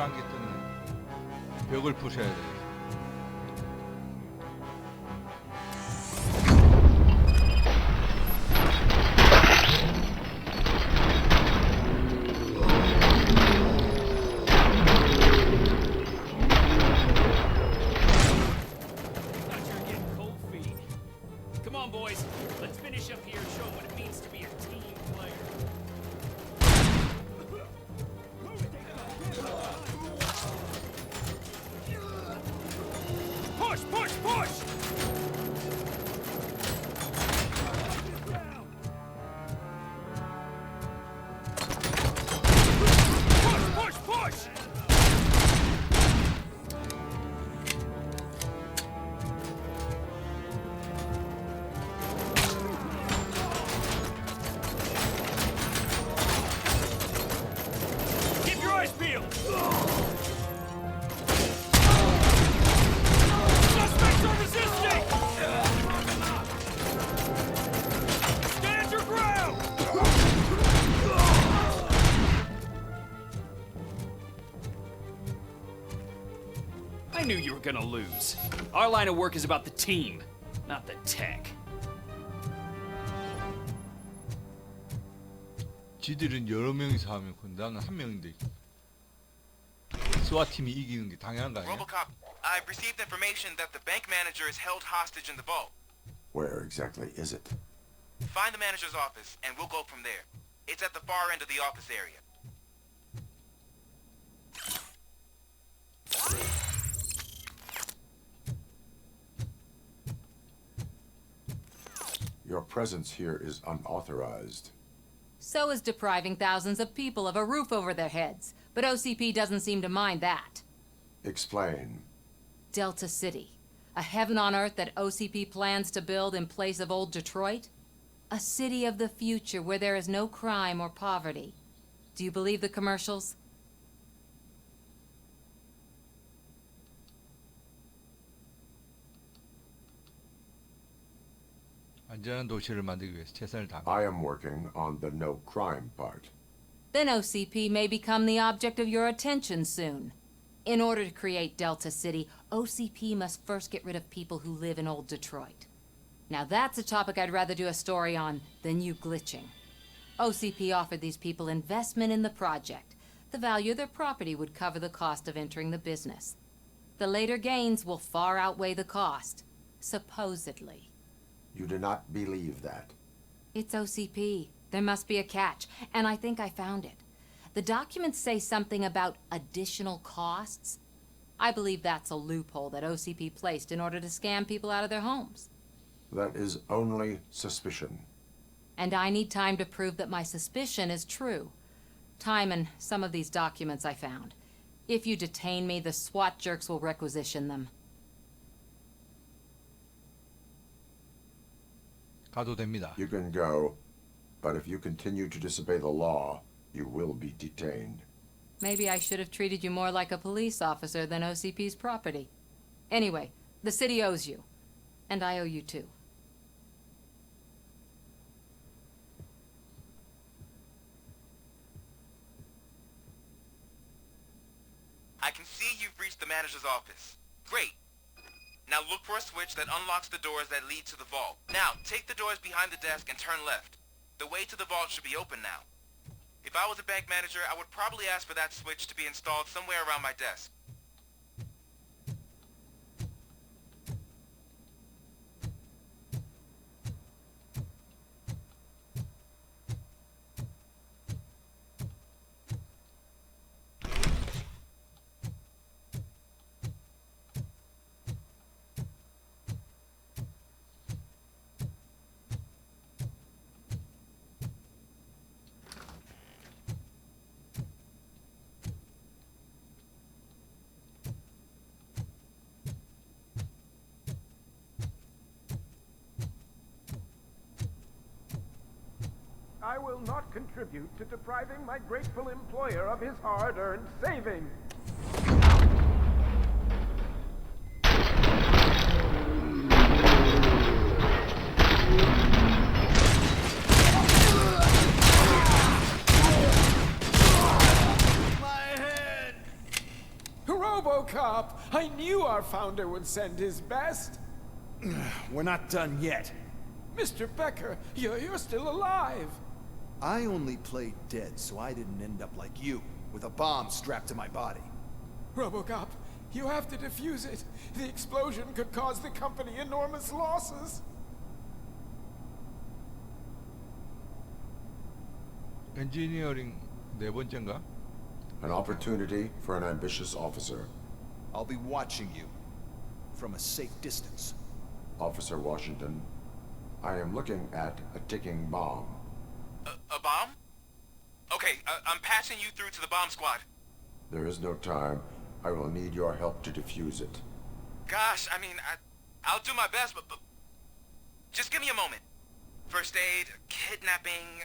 안개 뜨는 벽을 부셔야 돼. I knew you were gonna lose. Our line of work is about the team, not the tech. 지들은 여러 명이서 하면 나는 한 명인데 스와 팀이 이기는 게 당연한 거 아니야? RoboCop, I've received information that the bank manager is held hostage in the vault. Where exactly is it? Find the manager's office, and we'll go from there. It's at the far end of the office area. Your presence here is unauthorized. So is depriving thousands of people of a roof over their heads. But OCP doesn't seem to mind that. Explain. Delta City. A heaven on earth that OCP plans to build in place of old Detroit? A city of the future where there is no crime or poverty. Do you believe the commercials? 안전한 도시를 만들기 위해서 최선을 다합니다. I am working on the no crime part. Then OCP may become the object of your attention soon. In order to create Delta City, OCP must first get rid of people who live in old Detroit. Now that's a topic I'd rather do a story on than you glitching. OCP offered these people investment in the project. The value of their property would cover the cost of entering the business. The later gains will far outweigh the cost, supposedly. You do not believe that. It's OCP. There must be a catch, and I think I found it. The documents say something about additional costs. I believe that's a loophole that OCP placed in order to scam people out of their homes. That is only suspicion. And I need time to prove that my suspicion is true. Time and some of these documents I found. If you detain me, the SWAT jerks will requisition them. 가도 됩니다. You can go, but if you continue to disobey the law, you will be detained. Maybe I should have treated you more like a police officer than OCP's property. Anyway, the city owes you. And I owe you too. I can see you've reached the manager's office. Great. Now look for a switch that unlocks the doors that lead to the vault. Now, take the doors behind the desk and turn left. The way to the vault should be open now. If I was a bank manager, I would probably ask for that switch to be installed somewhere around my desk. I will not contribute to depriving my grateful employer of his hard-earned savings. My head! RoboCop! I knew our founder would send his best. We're not done yet. Mr. Becker, you're still alive. I only played dead, so I didn't end up like you, with a bomb strapped to my body. RoboCop, you have to defuse it. The explosion could cause the company enormous losses. 엔지니어링 네 번째인가? An opportunity for an ambitious officer. I'll be watching you, from a safe distance. Officer Washington, I am looking at a ticking bomb. A bomb? Okay, I'm passing you through to the bomb squad. There is no time. I will need your help to defuse it. Gosh, I mean, I'll do my best, but just give me a moment. First aid, kidnapping...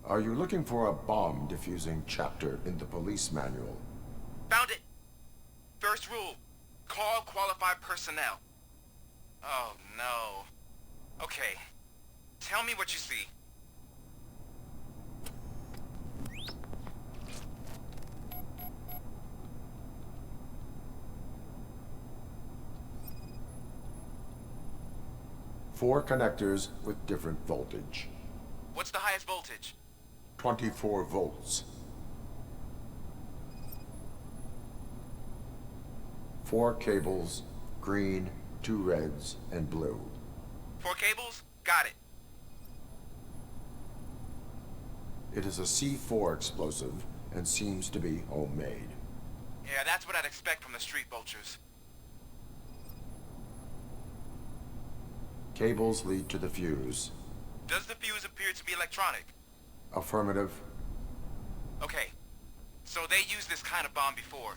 Are you looking for a bomb defusing chapter in the police manual? Found it. First rule, call qualified personnel. Oh, no. Okay, tell me what you see. Four connectors with different voltage. What's the highest voltage? 24 volts. 4 cables, green, 2 reds, and blue. 4 cables? Got it. It is a C4 explosive and seems to be homemade. Yeah, that's what I'd expect from the street vultures. Cables lead to the fuse. Does the fuse appear to be electronic? Affirmative. Okay, so they used this kind of bomb before.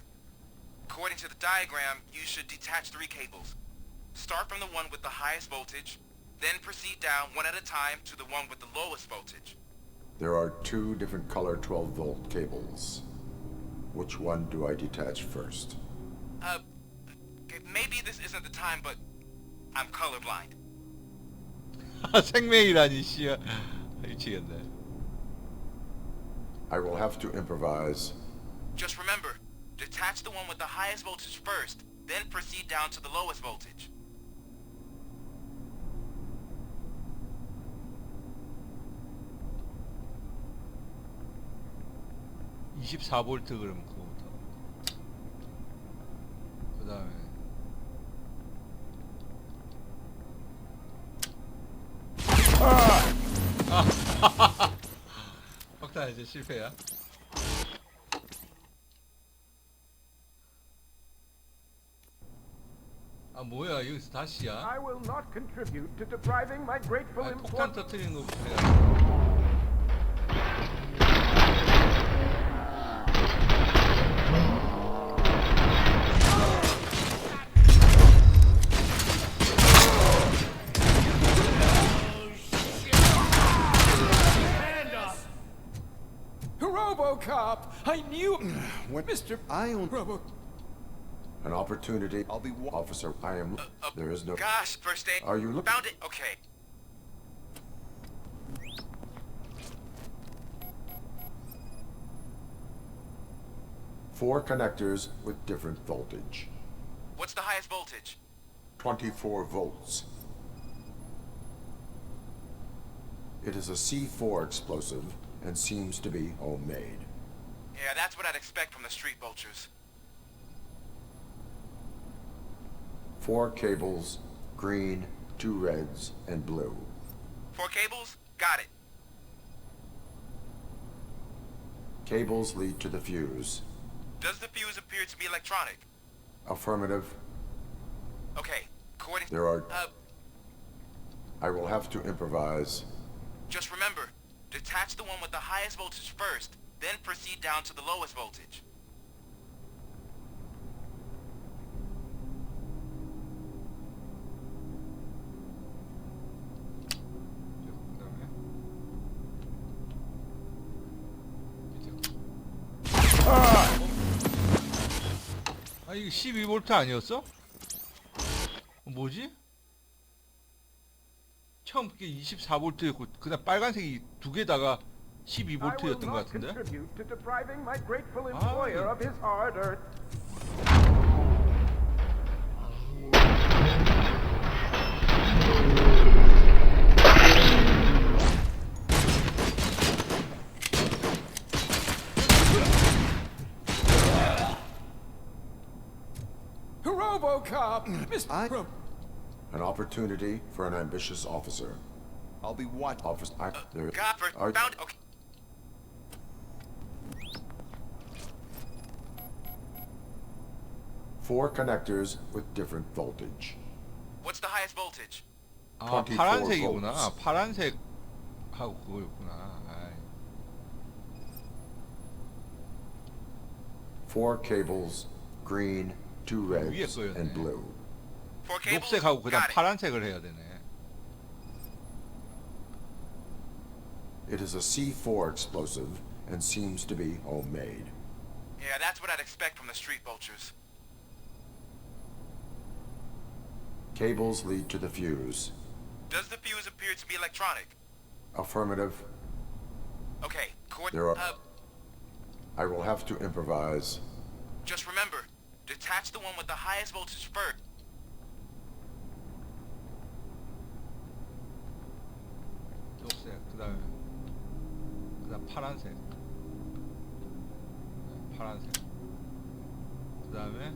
According to the diagram, you should detach 3 cables. Start from the one with the highest voltage, then proceed down one at a time to the one with the lowest voltage. There are 2 different color 12-volt cables. Which one do I detach first? Okay, maybe this isn't the time, but I'm colorblind. 생명이라니 씨야. 미치겠네. I will have to improvise. Just remember, detach the one with the highest voltage first, then proceed down to the lowest voltage. (24V) 그러면 그거부터. 그 다음에 확단 이제 실패야. 아 뭐야 여기서 다시야? I will not contribute to depriving my grateful 아, 폭탄 employer. 터뜨리는 거부터 해야. RoboCop! I knew... When Mr. I only... An opportunity. I'll be Officer, I am... There is no... Gosh, first aid. Are you looking... Found it. Okay. Four connectors with different voltage. What's the highest voltage? 24 volts. It is a C4 explosive and seems to be homemade. Yeah, that's what I'd expect from the street vultures. 4 cables, green, 2 reds, and blue. 4 cables? Got it. Cables lead to the fuse. Does the fuse appear to be electronic? Affirmative. Okay, according... There are... I will have to improvise. Just remember, detach the one with the highest voltage first, then proceed down to the lowest voltage. 아 이거 12V 아니었어? 뭐지? 처음 그게 24V였고 그다음 빨간색이 두 개다가 12V였던 것 같은데? contribute to depriving my grateful employer of his hard-earned... RoboCop! Mr. An opportunity for an ambitious officer. I'll be watching. Officer, God, found. Okay. Four connectors with different voltage. What's the highest voltage? 아 24 파란색이구나. volts. 파란색하고 그거였구나. 아이. Four cables, green, two 위에 reds, 거였네. and blue. 4 cables? 녹색하고 그다음 Got it. 파란색을 해야 되네. It is a C4 explosive and seems to be homemade. Yeah, that's what I'd expect from the street vultures. Cables lead to the fuse. Does the fuse appear to be electronic? Affirmative. Okay, There are- I will have to improvise. just remember, detach the one with the highest voltage first. 녹색 그다음 파란색. 파란색. 그다음에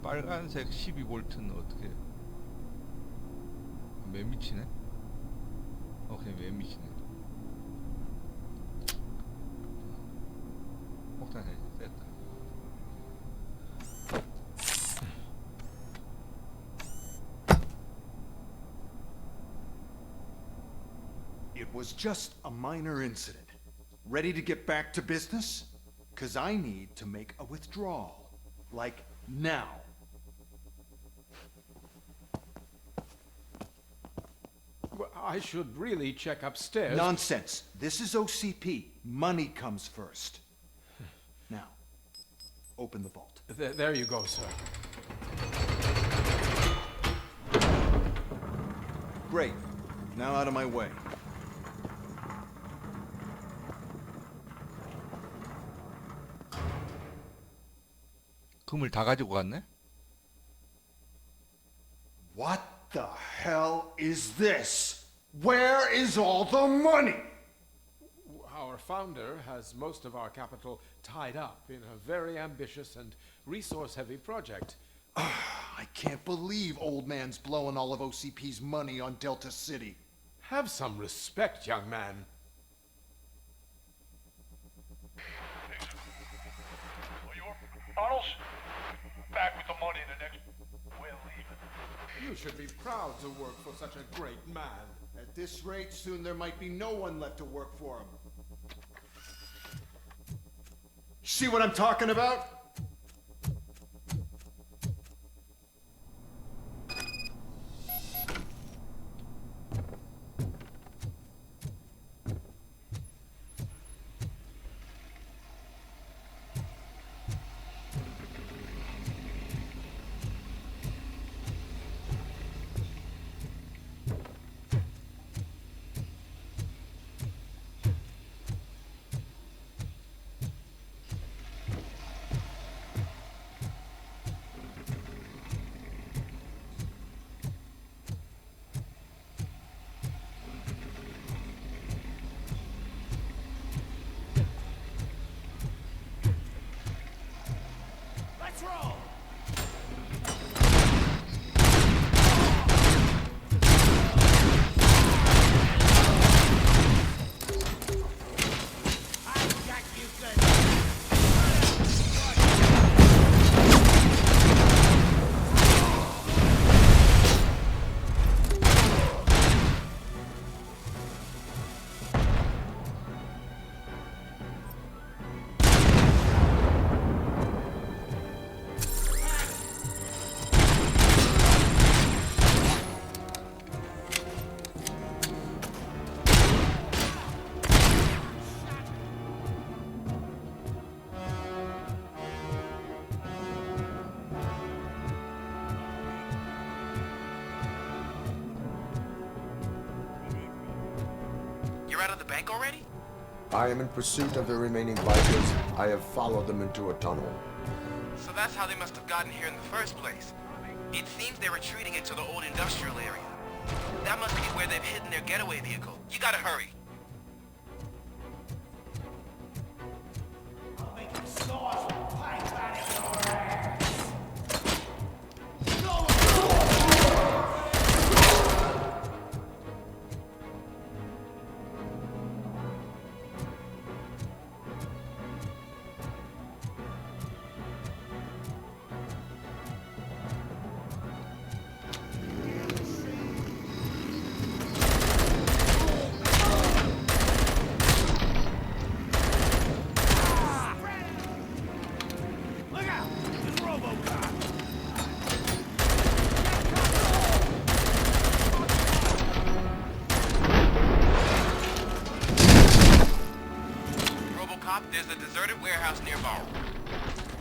빨간색 12V는 어떻게 맨 밑이네? 오케이 맨 밑이네. 폭탄 해야지. 됐다. It was just a minor incident. Ready to get back to business? 'Cause I need to make a withdrawal. Like now. Well, I should really check upstairs. Nonsense. This is OCP. Money comes first. Now, open the vault. There you go, sir. Great. Now out of my way. 금을 다 가지고 갔네? What the hell is this? Where is all the money? Our founder has most of our capital tied up in a very ambitious and resource-heavy project. I can't believe old man's blowing all of OCP's money on Delta City. Have some respect, young man. Arnold's back with the money in the next. We're leaving. You should be proud to work for such a great man. At this rate, soon there might be no one left to work for him. See what I'm talking about? Let's roll! I got you good. You're out of the bank already? I am in pursuit of the remaining bikers. I have followed them into a tunnel. So that's how they must have gotten here in the first place. It seems they're retreating into the old industrial area. That must be where they've hidden their getaway vehicle. You gotta hurry. deserted warehouse near Morrow.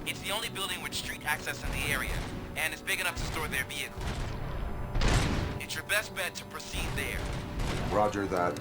It's the only building with street access in the area, and it's big enough to store their vehicles. It's your best bet to proceed there. Roger that.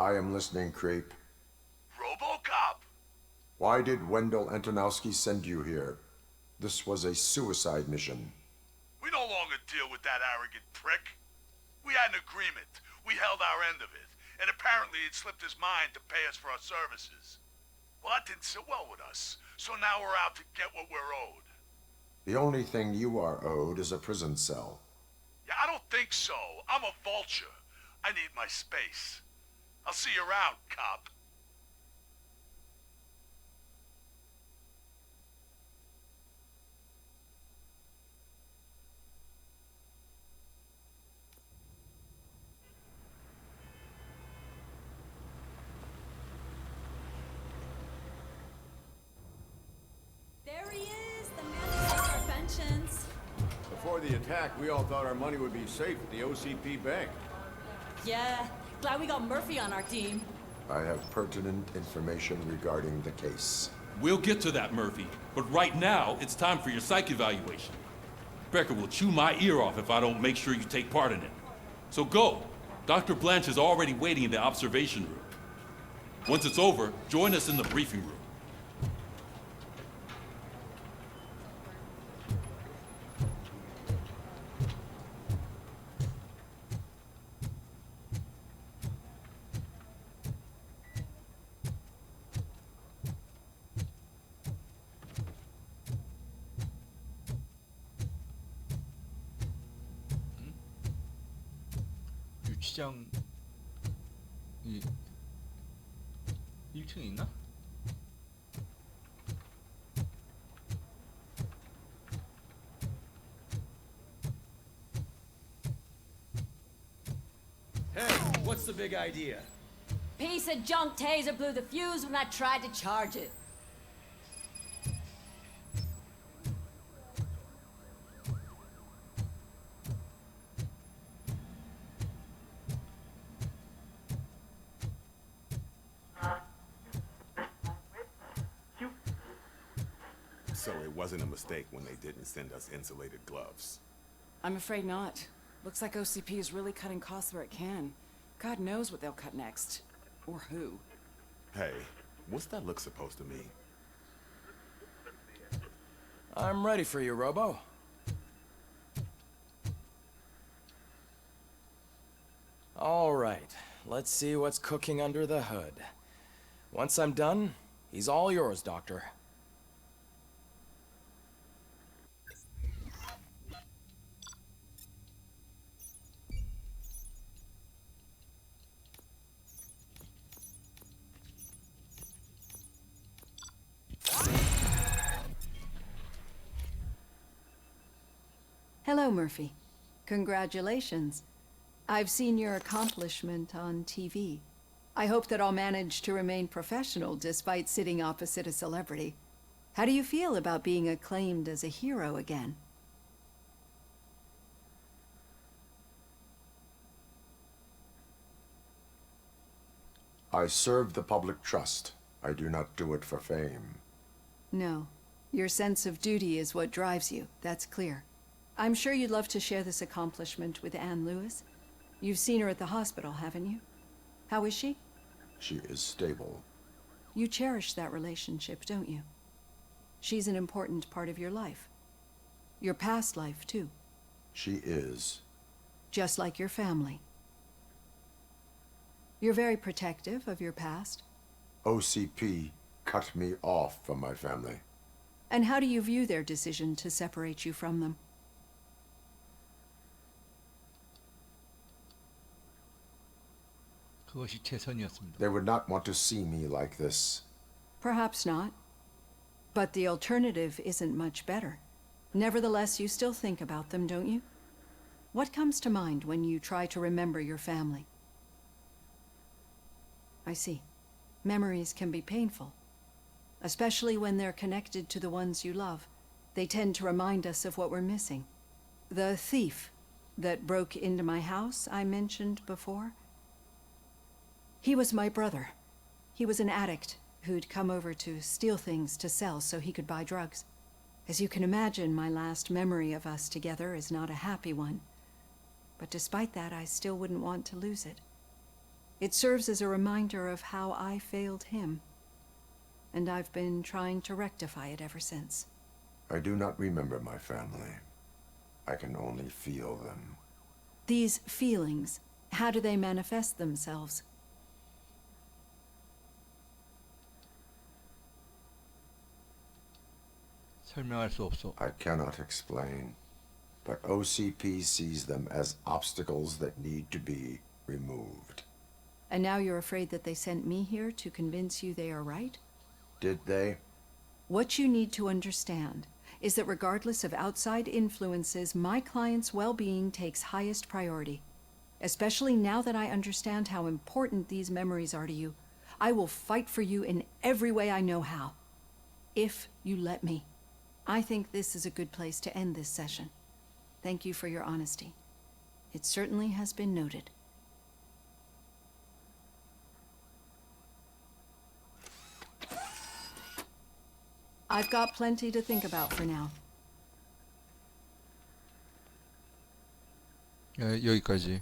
I am listening, Creep. RoboCop! Why did Wendell Antonowski send you here? This was a suicide mission. We no longer deal with that arrogant prick. We had an agreement. We held our end of it. And apparently it slipped his mind to pay us for our services. Well, that didn't sit well with us. So now we're out to get what we're owed. The only thing you are owed is a prison cell. Yeah, I don't think so. I'm a vulture. I need my space. I'll see you around, cop. There he is, the man who saves our pensions. Before the attack, we all thought our money would be safe at the OCP bank. Yeah, glad we got Murphy on our team. I have pertinent information regarding the case. We'll get to that, Murphy. But right now, it's time for your psych evaluation. Becker will chew my ear off if I don't make sure you take part in it. So go. Dr. Blanche is already waiting in the observation room. Once it's over, join us in the briefing room. 유치장 이 1층에 있나? Hey, what's the big idea? Piece of junk taser blew the fuse when I tried to charge it. So it wasn't a mistake when they didn't send us insulated gloves. I'm afraid not. Looks like OCP is really cutting costs where it can. God knows what they'll cut next. Or who. Hey, what's that look supposed to mean? I'm ready for you, Robo. All right, let's see what's cooking under the hood. Once I'm done, he's all yours, Doctor. Hello, Murphy. Congratulations. I've seen your accomplishment on TV. I hope that I'll manage to remain professional despite sitting opposite a celebrity. How do you feel about being acclaimed as a hero again? I serve the public trust. I do not do it for fame. No. Your sense of duty is what drives you. That's clear. I'm sure you'd love to share this accomplishment with Anne Lewis. You've seen her at the hospital, haven't you? How is she? She is stable. You cherish that relationship, don't you? She's an important part of your life. Your past life, too. She is. Just like your family. You're very protective of your past. OCP cut me off from my family. And how do you view their decision to separate you from them? 그것이 최선이었습니다. They would not want to see me like this. Perhaps not. But the alternative isn't much better. Nevertheless, you still think about them, don't you? What comes to mind when you try to remember your family? I see. Memories can be painful, especially when they're connected to the ones you love. They tend to remind us of what we're missing. The thief that broke into my house I mentioned before, he was my brother. He was an addict who'd come over to steal things to sell so he could buy drugs. As you can imagine, my last memory of us together is not a happy one. But despite that, I still wouldn't want to lose it. It serves as a reminder of how I failed him. And I've been trying to rectify it ever since. I do not remember my family. I can only feel them. These feelings, how do they manifest themselves? 설명할 수 없어. I cannot explain, but OCP sees them as obstacles that need to be removed. And now you're afraid that they sent me here to convince you they are right? Did they? What you need to understand is that regardless of outside influences, my client's well-being takes highest priority. Especially now that I understand how important these memories are to you, I will fight for you in every way I know how. If you let me. I think this is a good place to end this session. Thank you for your honesty. It certainly has been noted. I've got plenty to think about for now. 여기까지.